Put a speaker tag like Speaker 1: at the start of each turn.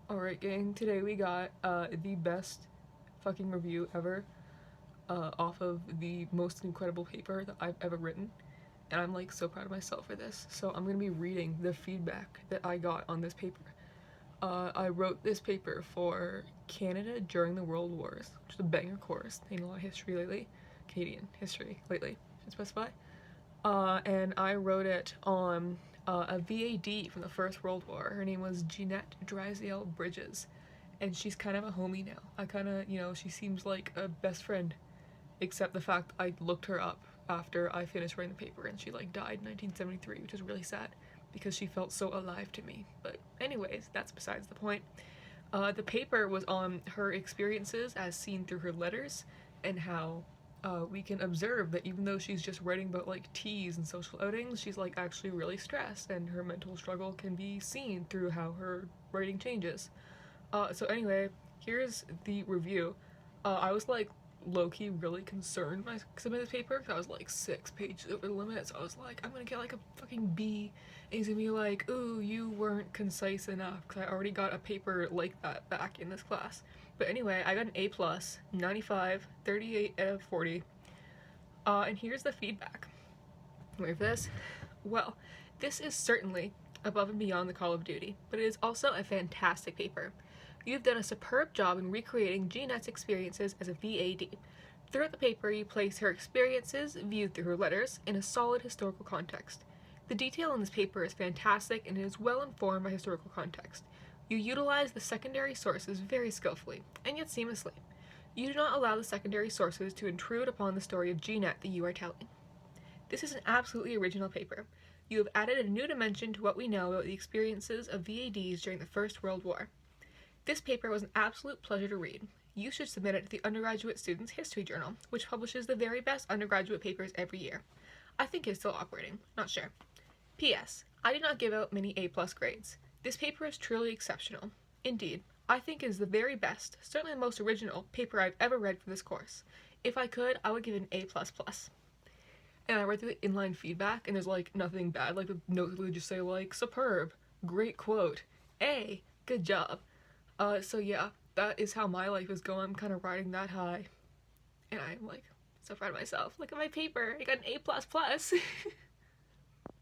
Speaker 1: Alright gang, today we got the best fucking review ever off of the most incredible paper that I've ever written, and I'm like so proud of myself for this. So I'm gonna be reading the feedback that I got on this paper. I wrote this paper for Canada during the World Wars, which is a banger course, taking a lot of history lately, Canadian history lately, should specify. And I wrote it on a VAD from the First World War. Her name was Jeannette Drysdale Bridges, and she's kind of a homie now. I kind of, she seems like a best friend, except the fact I looked her up after I finished writing the paper, and she like died in 1973, which is really sad because she felt so alive to me. But anyways, that's besides the point. The paper was on her experiences as seen through her letters, and how we can observe that even though she's just writing about like teas and social outings, she's like actually really stressed, and her mental struggle can be seen through how her writing changes. So anyway, here's the review. I was like low-key really concerned when I submitted this paper because I was like 6 pages over the limit, so I was like, I'm gonna get like a fucking B, and he's gonna be like, ooh, you weren't concise enough, because I already got a paper like that back in this class. But anyway, I got an A+, 95, 38 out of 40. And here's the feedback. Wait for this. Well, this is certainly above and beyond the Call of Duty, but it is also a fantastic paper. You've done a superb job in recreating Jeanette's experiences as a VAD. Throughout the paper, you place her experiences, viewed through her letters, in a solid historical context. The detail in this paper is fantastic, and it is well informed by historical context. You utilize the secondary sources very skillfully, and yet seamlessly. You do not allow the secondary sources to intrude upon the story of Jeannette that you are telling. This is an absolutely original paper. You have added a new dimension to what we know about the experiences of VADs during the First World War. This paper was an absolute pleasure to read. You should submit it to the Undergraduate Students' History Journal, which publishes the very best undergraduate papers every year. I think it's still operating, not sure. P.S. I do not give out many A+ grades. This paper is truly exceptional. Indeed, I think it is the very best, certainly the most original, paper I've ever read for this course. If I could, I would give it an A++. And I read through the inline feedback, and there's like nothing bad. Like the notes would just say like, superb, great quote, A, good job. So yeah, that is how my life is going. I'm kind of riding that high, and I'm like so proud of myself. Look at my paper, I got an A++.